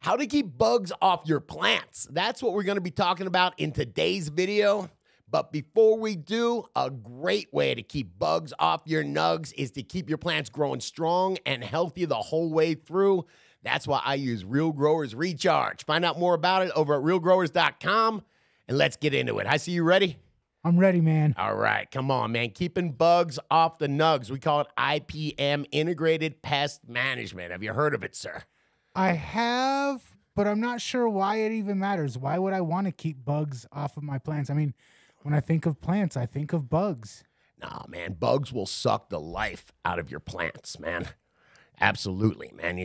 How to keep bugs off your plants. That's what we're going to be talking about in today's video. But before we do, a great way to keep bugs off your nugs is to keep your plants growing strong and healthy the whole way through. That's why I use Real Growers Recharge. Find out more about it over at realgrowers.com, and let's get into it. I see you ready? I'm ready, man. All right, come on, man. Keeping bugs off the nugs. We call it IPM, Integrated Pest Management. Have you heard of it, sir? I have, but I'm not sure why it even matters. Why would I want to keep bugs off of my plants? I mean, when I think of plants, I think of bugs. Nah, man, bugs will suck the life out of your plants, man. Absolutely, man.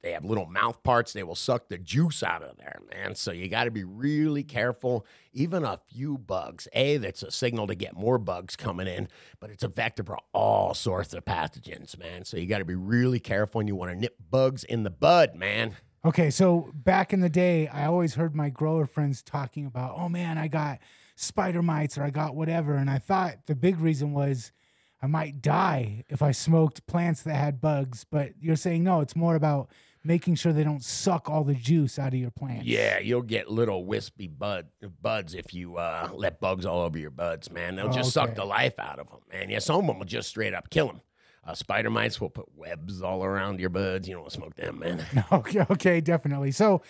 They have little mouth parts. They will suck the juice out of there, man. So you got to be really careful. Even a few bugs. That's a signal to get more bugs coming in, but it's a vector for all sorts of pathogens, man. So you got to be really careful, and you want to nip bugs in the bud, man. Okay, so back in the day, I always heard my grower friends talking about, oh, man, I got spider mites or I got whatever. And I thought the big reason was I might die if I smoked plants that had bugs, but you're saying no, it's more about making sure they don't suck all the juice out of your plants. Yeah, you'll get little wispy buds if you let bugs all over your buds, man. They'll just suck the life out of them, man. Yeah, some of them will just straight up kill them. Spider mites will put webs all around your buds. You don't want to smoke them, man. Okay, definitely. So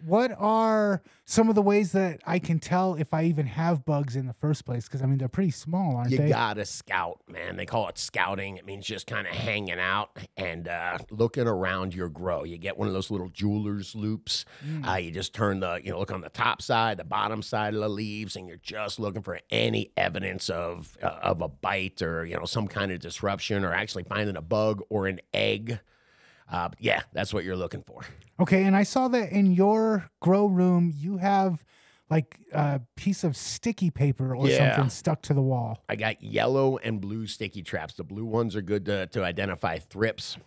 what are some of the ways that I can tell if I even have bugs in the first place? Because, I mean, they're pretty small, aren't they? You got to scout, man. They call it scouting. It means just kind of hanging out and looking around your grow. You get one of those little jeweler's loops. You just turn look on the top side, the bottom side of the leaves, and you're just looking for any evidence of a bite or, some kind of disruption or actually finding a bug or an egg. Yeah, that's what you're looking for. Okay, and I saw that in your grow room, you have like a piece of sticky paper or something stuck to the wall. I got yellow and blue sticky traps. The blue ones are good to identify thrips.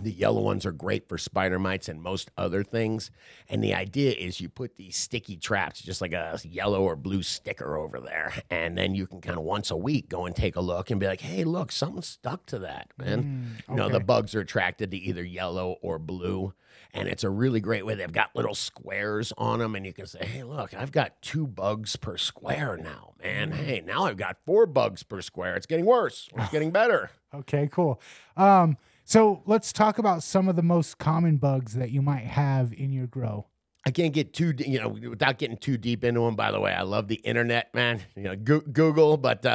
The yellow ones are great for spider mites and most other things. And the idea is you put these sticky traps, just like a yellow or blue sticker over there. And then you can kind of once a week go and take a look and be like, hey, look, something stuck to that, man. The bugs are attracted to either yellow or blue. And it's a really great way. They've got little squares on them. And you can say, hey, look, I've got 2 bugs per square now, man. Hey, now I've got 4 bugs per square. It's getting worse. It's getting better. Okay, cool. So let's talk about some of the most common bugs that you might have in your grow. I can't get too, without getting too deep into them. By the way, I love the internet, man. Google, but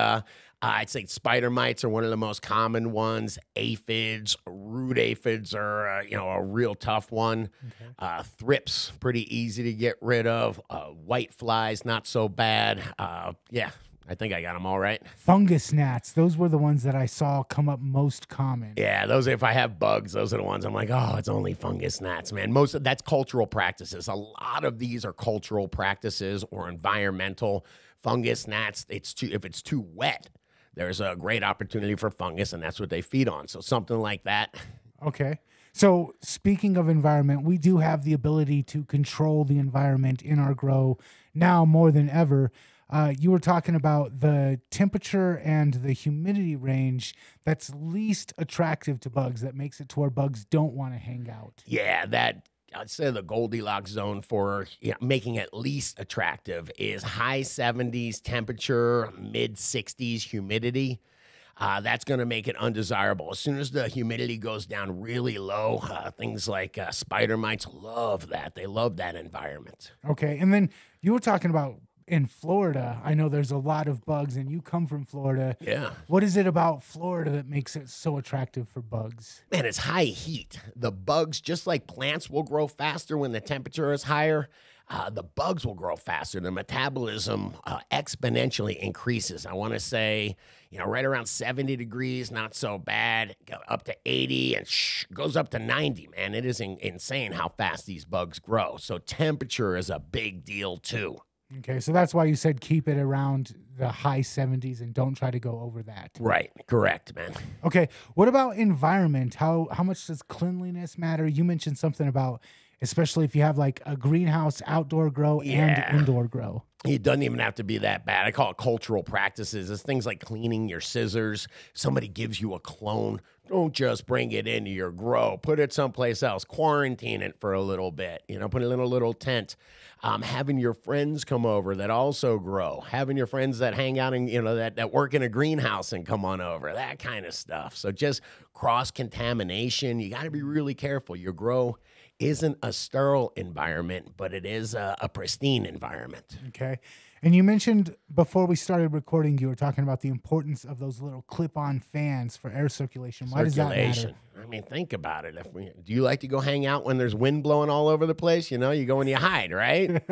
I'd say spider mites are one of the most common ones. Aphids, root aphids are, a real tough one. Okay. Thrips, pretty easy to get rid of. White flies, not so bad. Yeah. I think I got them all right. Fungus gnats. Those were the ones that I saw come up most common. Yeah, those, if I have bugs, those are the ones I'm like, oh, it's only fungus gnats, man. That's cultural practices. A lot of these are cultural practices or environmental. Fungus gnats, if it's too wet, there's a great opportunity for fungus, and that's what they feed on. So something like that. Okay. So speaking of environment, we do have the ability to control the environment in our grow now more than ever. You were talking about the temperature and the humidity range that's least attractive to bugs, that makes it to where bugs don't want to hang out. Yeah, I'd say the Goldilocks zone for making it least attractive is high 70s temperature, mid 60s humidity. That's going to make it undesirable. As soon as the humidity goes down really low, things like spider mites love that. They love that environment. Okay, and then you were talking about in Florida, I know there's a lot of bugs, and you come from Florida. Yeah. What is it about Florida that makes it so attractive for bugs? Man, it's high heat. The bugs, just like plants will grow faster when the temperature is higher, the bugs will grow faster. The metabolism exponentially increases. I want to say, right around 70 degrees, not so bad, up to 80, and goes up to 90, man. It is insane how fast these bugs grow. So temperature is a big deal, too. Okay, so that's why you said keep it around the high 70s and don't try to go over that. Right, correct, man. Okay, what about environment? How much does cleanliness matter? You mentioned something about, especially if you have like a greenhouse, outdoor grow, and indoor grow. It doesn't even have to be that bad. I call it cultural practices. It's things like cleaning your scissors. Somebody gives you a clone, Don't just bring it into your grow. Put it someplace else. Quarantine it for a little bit. Put it in a little tent. Having your friends come over that also grow. Having your friends that hang out and that work in a greenhouse and come on over. That kind of stuff. So just cross contamination. You got to be really careful. Your grow isn't a sterile environment, but it is a pristine environment. Okay. And you mentioned before we started recording, you were talking about the importance of those little clip-on fans for air circulation. Why does that matter? I mean, think about it. Do you like to go hang out when there's wind blowing all over the place? You go and you hide, right?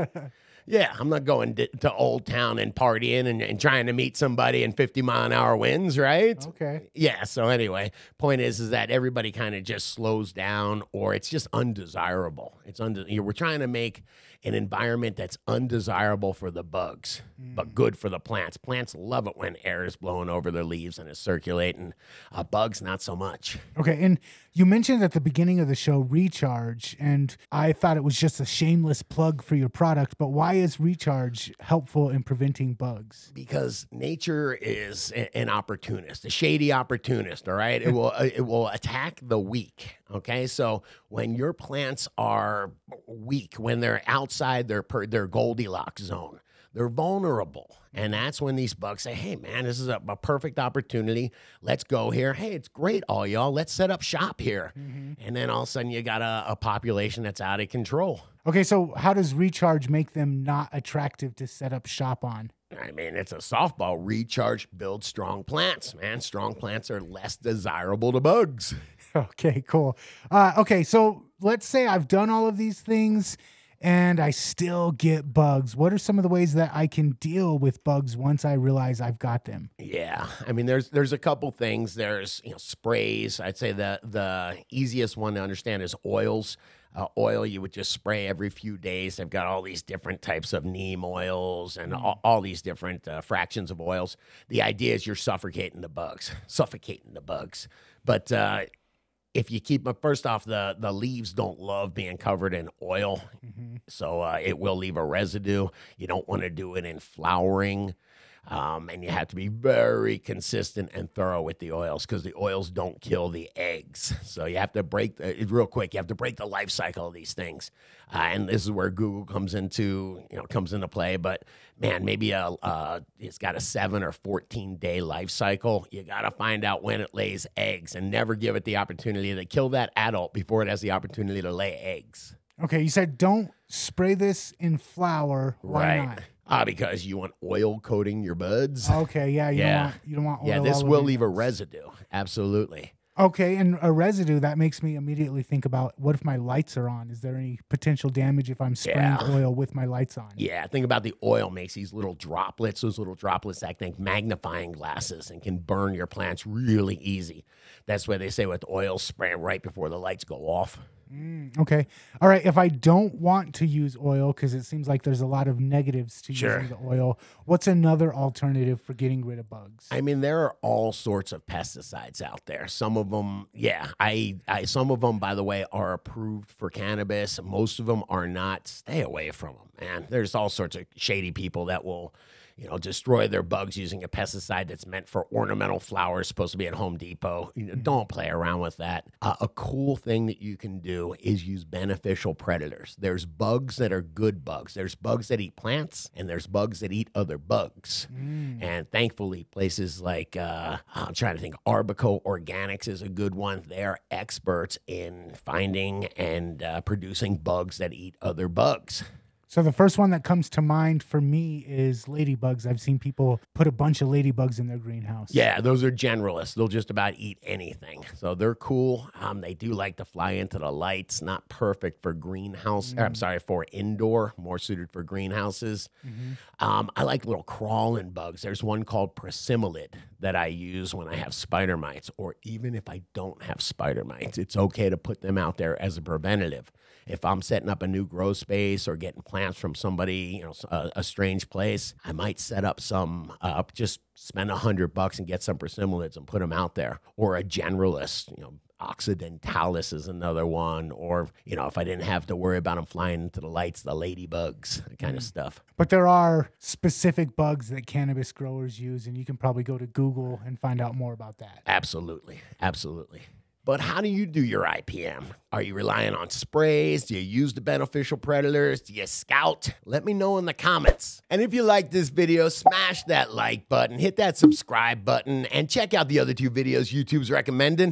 Yeah, I'm not going to Old Town and partying and trying to meet somebody in 50-mile-an-hour winds, right? Okay. Yeah, so anyway, point is that everybody kind of just slows down, or it's just undesirable. We're trying to make an environment that's undesirable for the bugs, but good for the plants. Plants love it when air is blowing over their leaves and is circulating. Bugs, not so much. Okay, and you mentioned at the beginning of the show Recharge, and I thought it was just a shameless plug for your product, but why is Recharge helpful in preventing bugs? Because nature is an opportunist, a shady opportunist, all right? It will attack the weak, okay? So when your plants are weak, when they're outside their Goldilocks zone, they're vulnerable. And that's when these bugs say, hey, man, this is a perfect opportunity. Let's go here. Hey, it's great, all y'all. Let's set up shop here. And then all of a sudden you got a population that's out of control. Okay, so how does Recharge make them not attractive to set up shop on? I mean, it's a softball. Recharge builds strong plants, man. Strong plants are less desirable to bugs. Okay, cool. Okay, so let's say I've done all of these things and I still get bugs. What are some of the ways that I can deal with bugs once I realize I've got them? Yeah, I mean, there's a couple things. There's sprays. I'd say the easiest one to understand is oils. Oil you would just spray every few days. They've got all these different types of neem oils and all these different fractions of oils. The idea is you're suffocating the bugs. But if you keep them, first off, the leaves don't love being covered in oil, so it will leave a residue. You don't want to do it in flowering. And you have to be very consistent and thorough with the oils because the oils don't kill the eggs. So you have to break real quick. You have to break the life cycle of these things, and this is where Google comes into play. But man, maybe it's got a 7 or 14-day life cycle. You got to find out when it lays eggs and never give it the opportunity to kill that adult before it has the opportunity to lay eggs. Okay, you said don't spray this in flour. Why not? Because you want oil coating your buds. Okay, yeah, you don't want oil. Yeah, this all will over leave your a buds. residue. Absolutely. Okay, and a residue, that makes me immediately think about, what if my lights are on? Is there any potential damage if I'm spraying oil with my lights on? Yeah, think about the oil makes these little droplets. Those little droplets act like magnifying glasses and can burn your plants really easy. That's why they say with oil, spray right before the lights go off. Okay. All right. If I don't want to use oil, because it seems like there's a lot of negatives to using the oil, what's another alternative for getting rid of bugs? I mean, there are all sorts of pesticides out there. Some of them, some of them, by the way, are approved for cannabis. Most of them are not. Stay away from them, man. There's all sorts of shady people that will destroy their bugs using a pesticide that's meant for ornamental flowers, supposed to be at Home Depot. Don't play around with that. A cool thing that you can do is use beneficial predators. There's bugs that are good bugs. There's bugs that eat plants, and there's bugs that eat other bugs. And thankfully, places like, I'm trying to think, Arbico Organics is a good one. They're experts in finding and producing bugs that eat other bugs. So the first one that comes to mind for me is ladybugs. I've seen people put a bunch of ladybugs in their greenhouse. Yeah, those are generalists. They'll just about eat anything. So they're cool. They do like to fly into the lights. Not perfect for for indoor, more suited for greenhouses. I like little crawling bugs. There's one called Prasimilid that I use when I have spider mites, or even if I don't have spider mites. It's okay to put them out there as a preventative. If I'm setting up a new grow space or getting plants from somebody, a strange place, I might set up some, just spend $100 and get some Prasimilids and put them out there. Or a generalist, Occidentalis is another one. Or, you know, if I didn't have to worry about them flying into the lights, the ladybugs, that kind of stuff. But there are specific bugs that cannabis growers use, and you can probably go to Google and find out more about that. Absolutely. Absolutely. But how do you do your IPM? Are you relying on sprays? Do you use the beneficial predators? Do you scout? Let me know in the comments. And if you like this video, smash that like button, hit that subscribe button, and check out the other 2 videos YouTube's recommending.